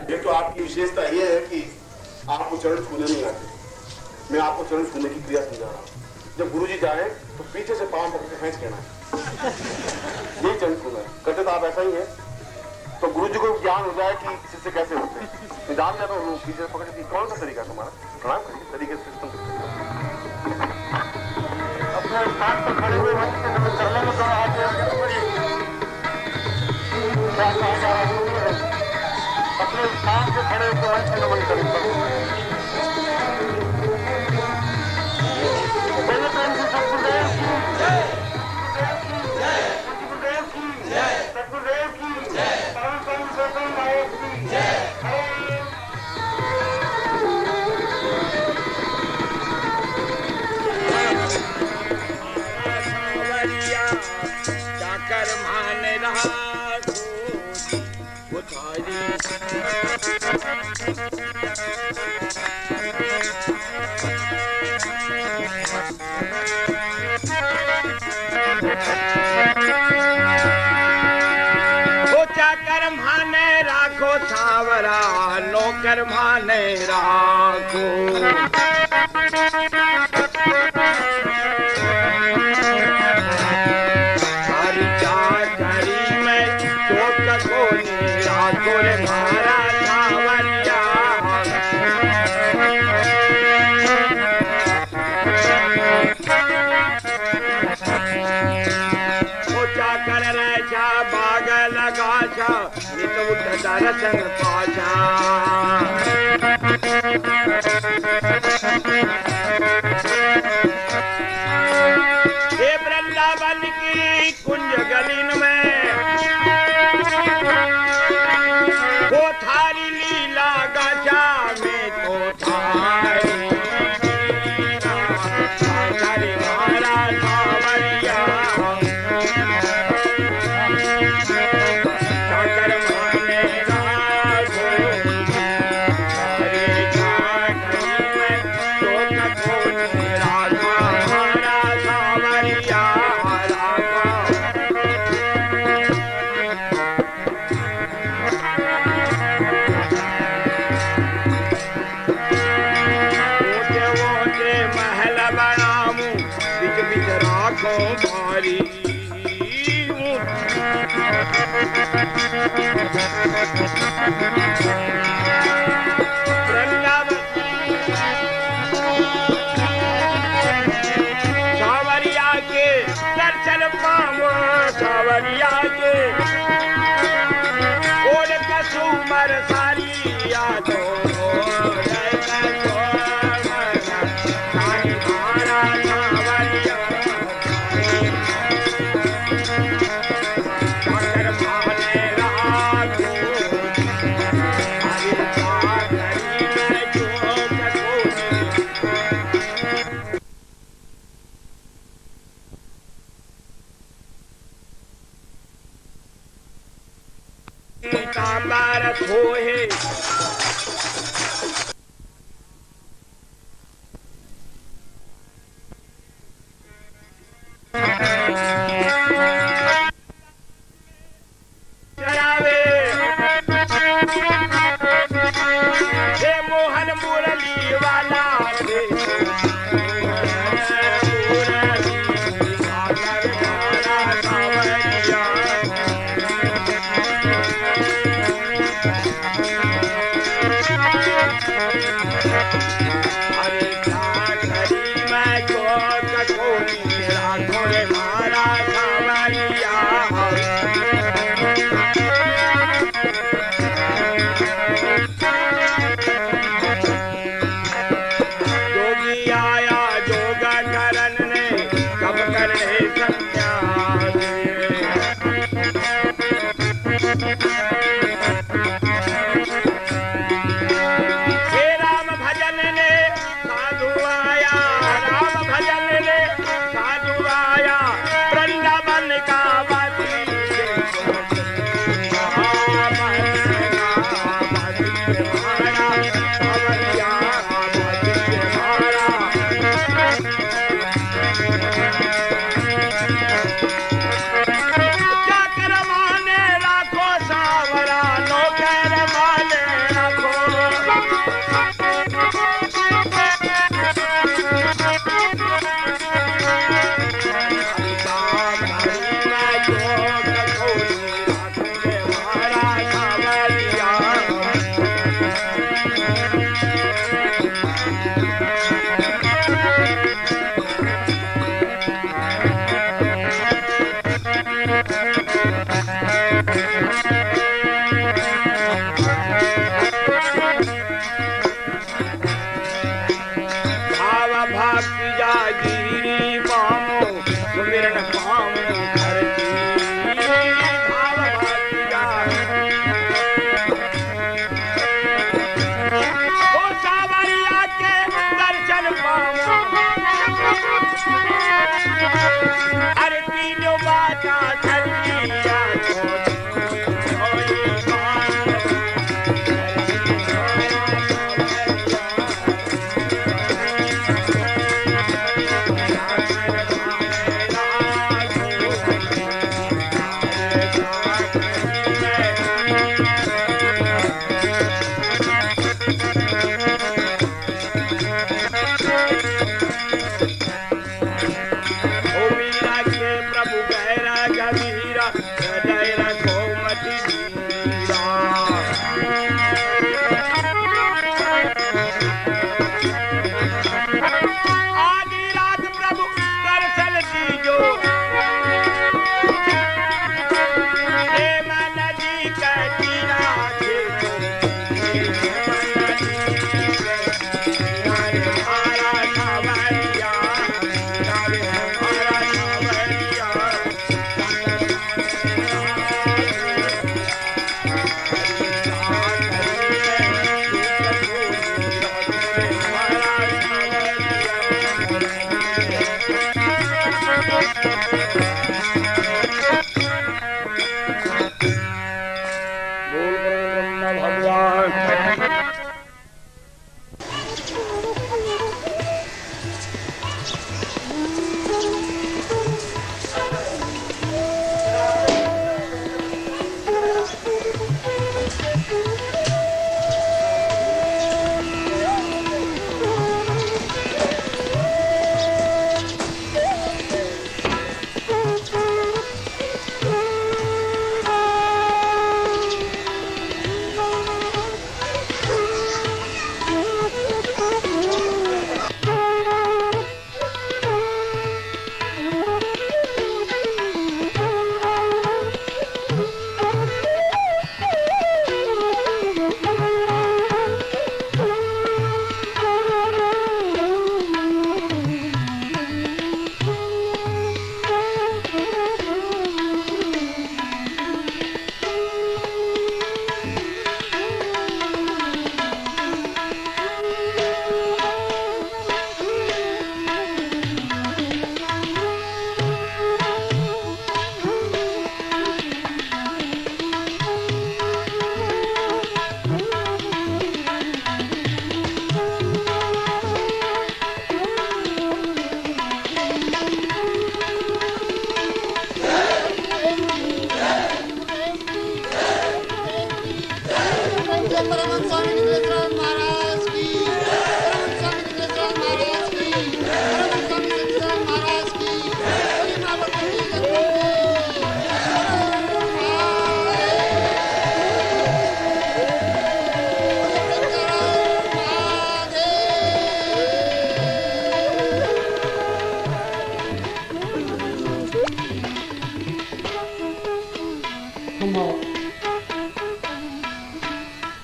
एक तो आपकी विशेषता यह है कि आपको चरण छूने नहीं आते। मैं आपको चरण छूने की क्रिया समझा रहा हूँ। जब गुरुजी जाए तो पीछे से पांव पकड़ के खींच लेना है, यही चरण छूना है। करते तो आप ऐसा ही है, तो गुरुजी को ज्ञान हो जाए कि किसी से कैसे होते हैं। मैं जान जाता हूँ पीछे से पकड़ के। कौन सा तरीका है तुम्हारा? प्रणाम करिए तरीके से अपने स्थान पर खड़े हुए वंश के नमन करने में थोड़ा हाथ अपने स्थान से खड़े होकर वंश के नमन करें। नौकर माने राखो सारी चाकरी में चौक को राखो रे मारा सावरिया। सोचा कर रहा बाग लगा छा दर्शन पाशा हे वृंदावन की कुंज गलीन में वो थारी लीला गाजा में तो थारी मारा सावरिया। सावरिया के दर्शन पावो सावरिया के ओढ़ कसुमर सारी यादों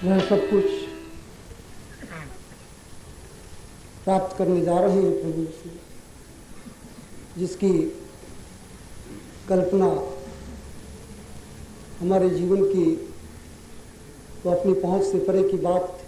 वह सब कुछ प्राप्त करने जा रहे हैं प्रभु से, जिसकी कल्पना हमारे जीवन की तो अपनी पहुंच से परे की बात,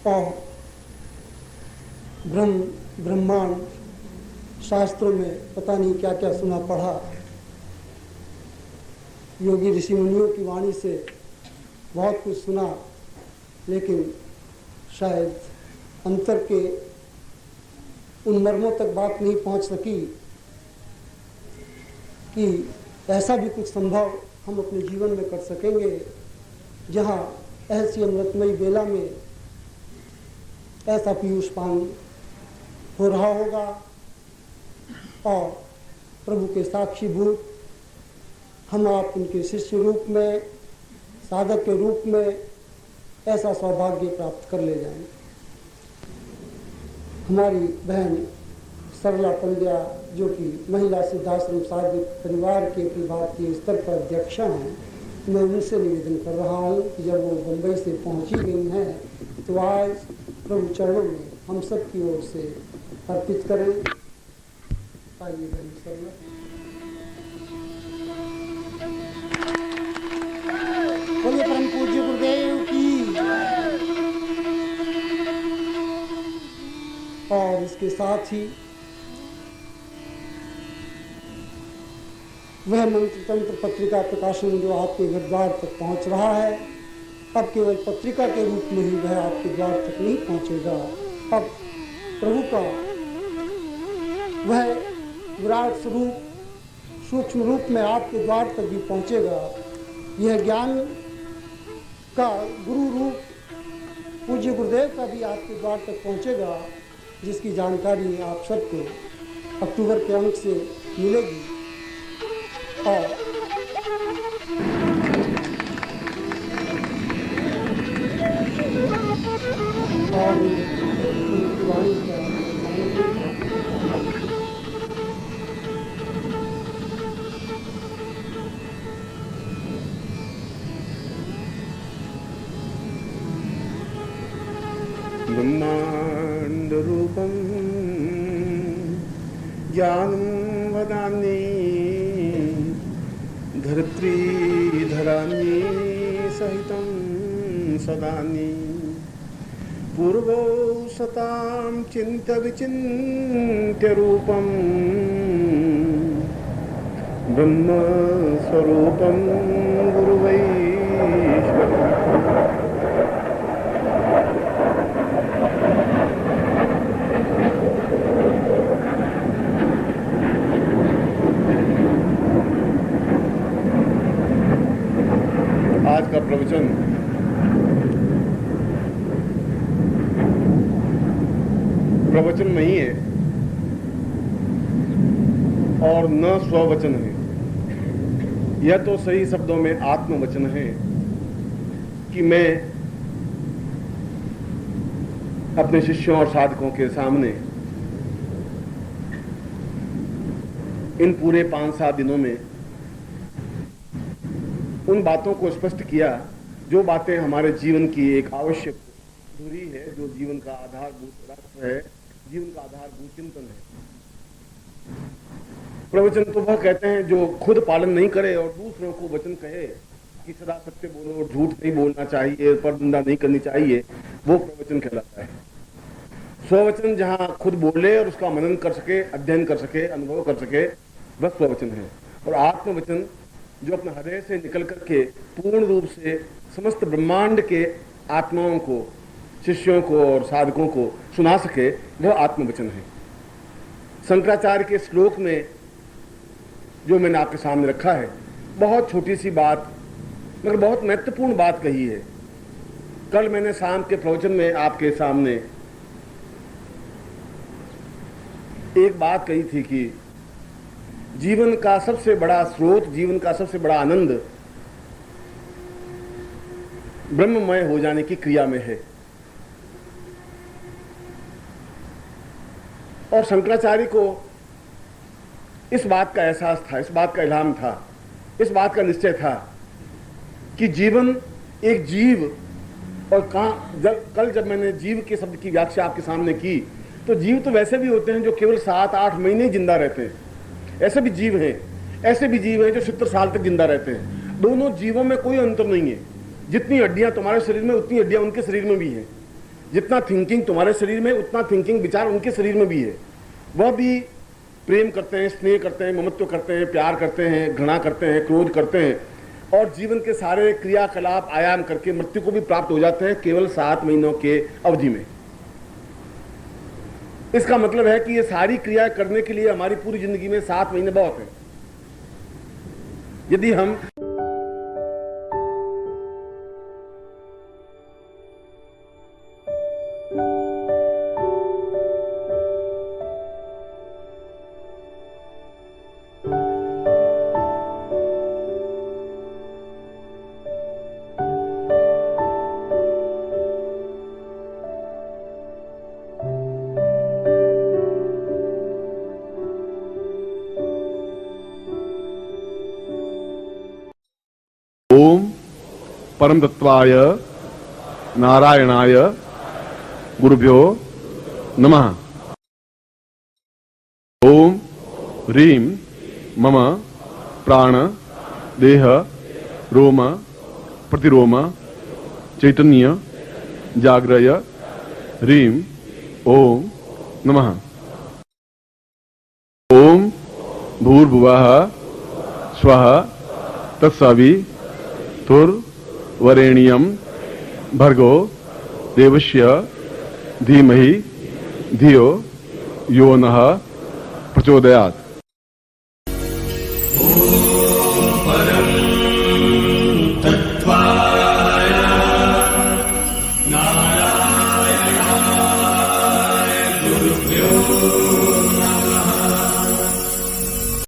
और ब्रह्मांड शास्त्रों में पता नहीं क्या क्या सुना पढ़ा, योगी ऋषि मुनियों की वाणी से बहुत कुछ सुना, लेकिन शायद अंतर के उन मर्मों तक बात नहीं पहुंच सकी कि ऐसा भी कुछ संभव हम अपने जीवन में कर सकेंगे जहां ऐसी अमृतमयी बेला में ऐसा पीयूष पान हो रहा होगा और प्रभु के साक्षीभूत हम आप उनके शिष्य रूप में, साधक के रूप में ऐसा सौभाग्य प्राप्त कर ले जाएंगे। हमारी बहन सरला पंड्या जो कि महिला सिद्धाश्रम सार्वजनिक परिवार के भारतीय स्तर पर अध्यक्षा हैं, मैं उनसे निवेदन कर रहा हूँ कि जब वो बम्बई से पहुँची गई हैं तो आज प्रभु चरणों में हम सब की ओर से अर्पित करें। आइए बहन सरला। बोलिए परम पूज्य गुरुदेव की। और इसके साथ ही वह मंत्र तंत्र पत्रिका प्रकाशन जो आपके घर द्वार तक पहुंच रहा है, अब केवल पत्रिका के रूप में ही वह आपके द्वार तक नहीं पहुंचेगा, अब प्रभु का वह विराट स्वरूप सूक्ष्म रूप में आपके द्वार तक भी पहुंचेगा। यह ज्ञान का गुरु रूप पूज्य गुरुदेव का भी आपके द्वार तक पहुंचेगा, जिसकी जानकारी आप सबको अक्टूबर के अंक से मिलेगी। और उनकी वाणी का ब्रह्मांड रूपम ज्ञानं वदामि धरित्री धरामि सहितं सदानि पूर्वो सतां चिन्त्य विचिन्त्य रूपं ब्रह्म स्वरूपं गुरुवैश्वरम्। आज का प्रवचन प्रवचन नहीं है और न स्ववचन है, यह तो सही शब्दों में आत्मवचन है कि मैं अपने शिष्यों और साधकों के सामने इन पूरे 5-7 दिनों में उन बातों को स्पष्ट किया जो बातें हमारे जीवन की एक आवश्यक धुरी है, जो जीवन का आधारभूत तत्व है, जीवन का आधारभूत चिंतन है। प्रवचन तो वह कहते हैं जो खुद पालन नहीं करे और दूसरों को वचन कहे कि सदा सत्य बोलो, झूठ नहीं बोलना चाहिए, परनिंदा नहीं करनी चाहिए, वो प्रवचन कहलाता है। स्ववचन जहां खुद बोले और उसका मनन कर सके, अध्ययन कर सके, अनुभव कर सके, वह स्ववचन है। और आत्मवचन जो अपने हृदय से निकल करके पूर्ण रूप से समस्त ब्रह्मांड के आत्माओं को, शिष्यों को और साधकों को सुना सके, वह आत्मवचन है। शंकराचार्य के श्लोक में जो मैंने आपके सामने रखा है, बहुत छोटी सी बात मगर बहुत महत्वपूर्ण बात कही है। कल मैंने शाम के प्रवचन में आपके सामने एक बात कही थी कि जीवन का सबसे बड़ा स्रोत, जीवन का सबसे बड़ा आनंद ब्रह्ममय हो जाने की क्रिया में है। और शंकराचार्य को इस बात का एहसास था, इस बात का इल्हाम था, इस बात का निश्चय था कि जीवन एक जीव, और कल जब मैंने जीव के शब्द की व्याख्या आपके सामने की, तो जीव तो वैसे भी होते हैं जो केवल 7-8 महीने जिंदा रहते हैं, ऐसे भी जीव हैं, ऐसे भी जीव हैं जो 70 साल तक जिंदा रहते हैं। दोनों जीवों में कोई अंतर नहीं है। जितनी हड्डियां तुम्हारे शरीर में, उतनी हड्डियां उनके शरीर में भी है। जितना थिंकिंग तुम्हारे शरीर में, उतना थिंकिंग विचार उनके शरीर में भी है। वह भी प्रेम करते हैं, स्नेह करते हैं, ममत्व करते हैं, प्यार करते हैं, घृणा करते हैं, क्रोध करते हैं, और जीवन के सारे क्रियाकलाप आयाम करके मृत्यु को भी प्राप्त हो जाते हैं केवल 7 महीनों के अवधि में। इसका मतलब है कि ये सारी क्रिया करने के लिए हमारी पूरी जिंदगी में 7 महीने बहुत है। यदि हम ओम परम तत्वाय नारायणाय गुरुभ्यो नमः। ओम ह्रीं मम प्राण देह रोम प्रतिरोम चैतन्य जाग्रय ह्रीं ओम नमः। ओम भूर्भुवः स्वः तत्सवितुर्वरेण्यं भर्गो देवस्य धीमहि धियो यो नः प्रचोदयात्।